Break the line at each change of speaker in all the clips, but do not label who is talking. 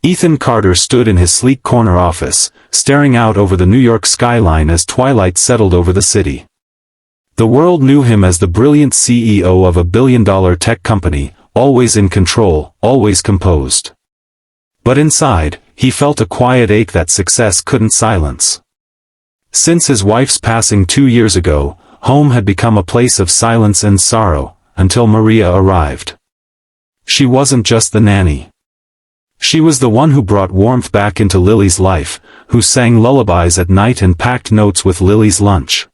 Ethan Carter stood in his sleek corner office, staring out over the New York skyline as twilight settled over the city. The world knew him as the brilliant CEO of a billion-dollar tech company, always in control, always composed. But inside, he felt a quiet ache that success couldn't silence. Since his wife's passing 2 years ago, home had become a place of silence and sorrow, until Maria arrived. She wasn't just the nanny. She was the one who brought warmth back into Lily's life, who sang lullabies at night and packed notes with Lily's lunch.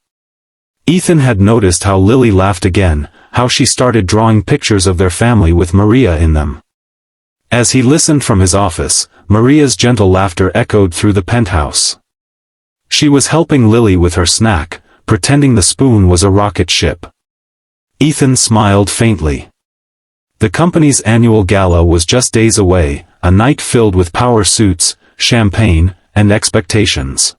Ethan had noticed how Lily laughed again, how she started drawing pictures of their family with Maria in them. As he listened from his office, Maria's gentle laughter echoed through the penthouse. She was helping Lily with her snack, pretending the spoon was a rocket ship. Ethan smiled faintly. The company's annual gala was just days away, a night filled with power suits, champagne, and expectations.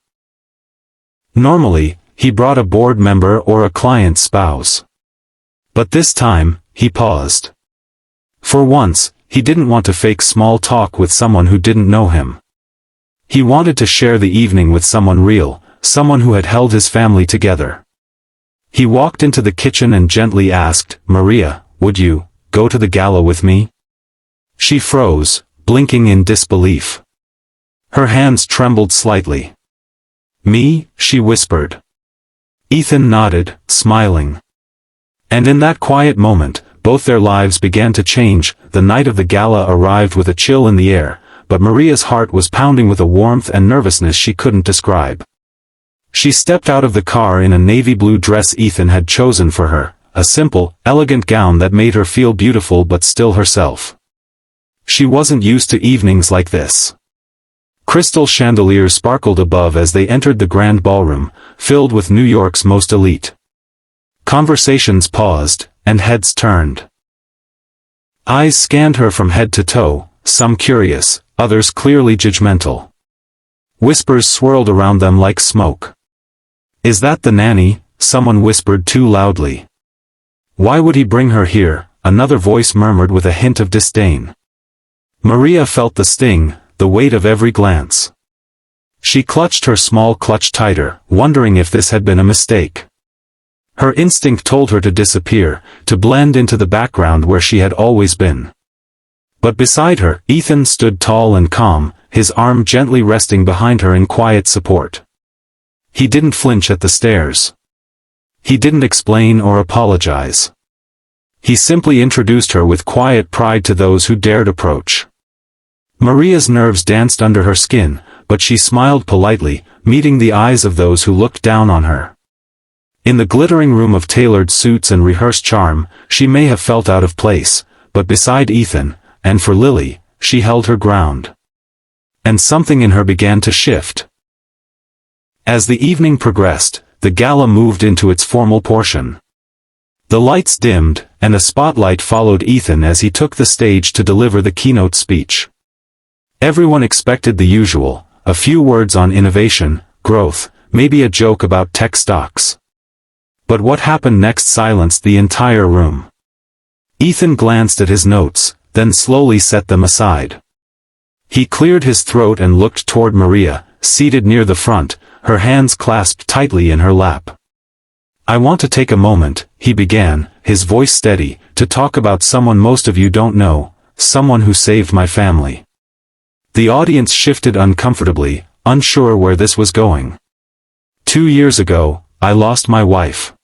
Normally, he brought a board member or a client's spouse. But this time, he paused. For once, he didn't want to fake small talk with someone who didn't know him. He wanted to share the evening with someone real, someone who had held his family together. He walked into the kitchen and gently asked, "Maria, would you go to the gala with me?" She froze, blinking in disbelief. Her hands trembled slightly. "Me?" she whispered. Ethan nodded, smiling. And in that quiet moment, both their lives began to change. The night of the gala arrived with a chill in the air, but Maria's heart was pounding with a warmth and nervousness she couldn't describe. She stepped out of the car in a navy blue dress Ethan had chosen for her, a simple, elegant gown that made her feel beautiful but still herself. She wasn't used to evenings like this. Crystal chandeliers sparkled above as they entered the grand ballroom, filled with New York's most elite. Conversations paused, and heads turned. Eyes scanned her from head to toe, some curious, others clearly judgmental. Whispers swirled around them like smoke. "Is that the nanny?" someone whispered too loudly. "Why would he bring her here?" another voice murmured with a hint of disdain. Maria felt the sting, the weight of every glance. She clutched her small clutch tighter, wondering if this had been a mistake. Her instinct told her to disappear, to blend into the background where she had always been. But beside her, Ethan stood tall and calm, his arm gently resting behind her in quiet support. He didn't flinch at the stares. He didn't explain or apologize. He simply introduced her with quiet pride to those who dared approach. Maria's nerves danced under her skin, but she smiled politely, meeting the eyes of those who looked down on her. In the glittering room of tailored suits and rehearsed charm, she may have felt out of place, but beside Ethan, and for Lily, she held her ground. And something in her began to shift. As the evening progressed, the gala moved into its formal portion. The lights dimmed, and a spotlight followed Ethan as he took the stage to deliver the keynote speech. Everyone expected the usual, a few words on innovation, growth, maybe a joke about tech stocks. But what happened next silenced the entire room. Ethan glanced at his notes, then slowly set them aside. He cleared his throat and looked toward Maria, seated near the front, her hands clasped tightly in her lap. "I want to take a moment," he began, his voice steady, "to talk about someone most of you don't know, someone who saved my family." The audience shifted uncomfortably, unsure where this was going. 2 years ago, I lost my wife.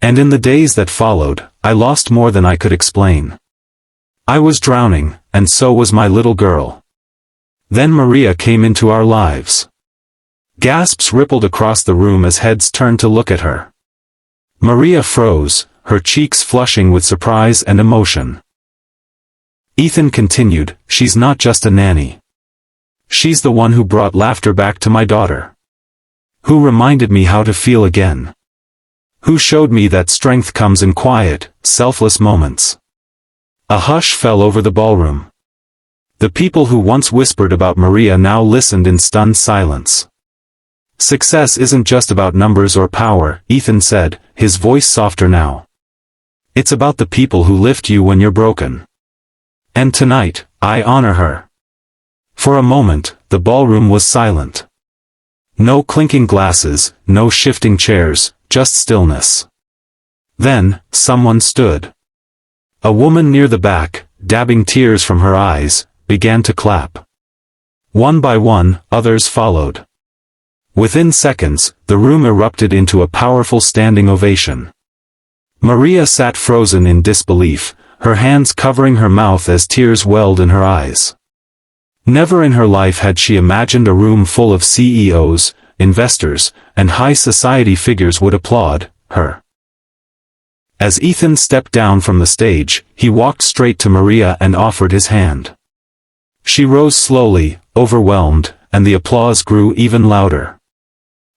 And in the days that followed, I lost more than I could explain. I was drowning, and so was my little girl. Then Maria came into our lives. Gasps rippled across the room as heads turned to look at her. Maria froze, her cheeks flushing with surprise and emotion. Ethan continued, "She's not just a nanny. She's the one who brought laughter back to my daughter. Who reminded me how to feel again. Who showed me that strength comes in quiet, selfless moments." A hush fell over the ballroom. The people who once whispered about Maria now listened in stunned silence. "Success isn't just about numbers or power," Ethan said, his voice softer now. "It's about the people who lift you when you're broken. And tonight, I honor her. For a moment, the ballroom was silent. No clinking glasses, no shifting chairs, just stillness. Then, someone stood. A woman near the back, dabbing tears from her eyes, began to clap. One by one, others followed. Within seconds, the room erupted into a powerful standing ovation. Maria sat frozen in disbelief, her hands covering her mouth as tears welled in her eyes. Never in her life had she imagined a room full of CEOs, investors, and high society figures would applaud her. As Ethan stepped down from the stage, he walked straight to Maria and offered his hand. She rose slowly, overwhelmed, and the applause grew even louder.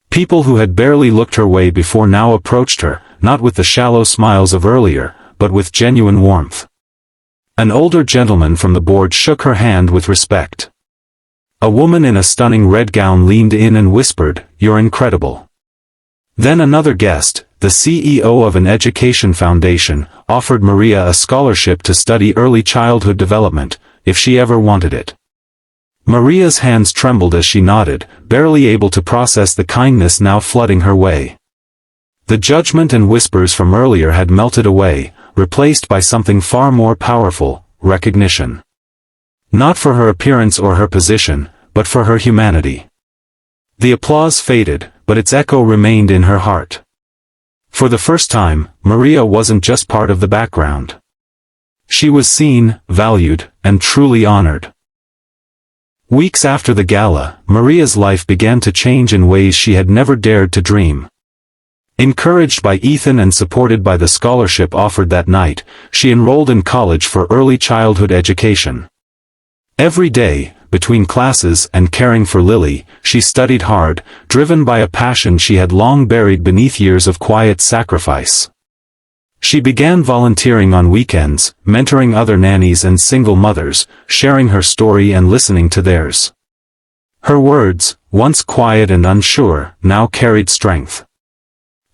People who had barely looked her way before now approached her, not with the shallow smiles of earlier, but with genuine warmth. An older gentleman from the board shook her hand with respect. A woman in a stunning red gown leaned in and whispered, "You're incredible." Then another guest, the CEO of an education foundation, offered Maria a scholarship to study early childhood development, if she ever wanted it. Maria's hands trembled as she nodded, barely able to process the kindness now flooding her way. The judgment and whispers from earlier had melted away, replaced by something far more powerful, recognition. Not for her appearance or her position, but for her humanity. The applause faded, but its echo remained in her heart. For the first time, Maria wasn't just part of the background. She was seen, valued, and truly honored. Weeks after the gala, Maria's life began to change in ways she had never dared to dream. Encouraged by Ethan and supported by the scholarship offered that night, she enrolled in college for early childhood education. Every day, between classes and caring for Lily, she studied hard, driven by a passion she had long buried beneath years of quiet sacrifice. She began volunteering on weekends, mentoring other nannies and single mothers, sharing her story and listening to theirs. Her words, once quiet and unsure, now carried strength.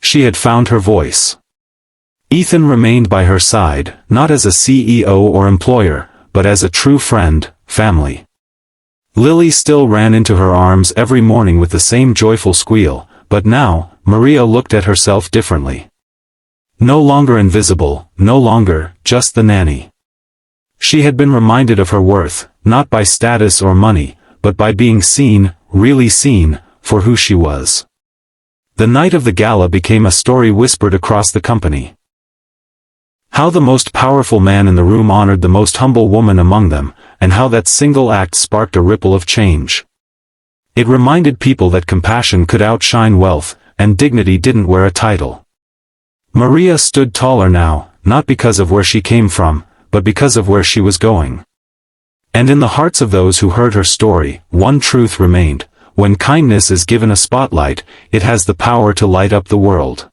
She had found her voice. Ethan remained by her side, not as a CEO or employer, but as a true friend, family. Lily still ran into her arms every morning with the same joyful squeal, but now, Maria looked at herself differently. No longer invisible, no longer just the nanny. She had been reminded of her worth, not by status or money, but by being seen, really seen, for who she was. The night of the gala became a story whispered across the company. How the most powerful man in the room honored the most humble woman among them, and how that single act sparked a ripple of change. It reminded people that compassion could outshine wealth, and dignity didn't wear a title. Maria stood taller now, not because of where she came from, but because of where she was going. And in the hearts of those who heard her story, one truth remained: when kindness is given a spotlight, it has the power to light up the world.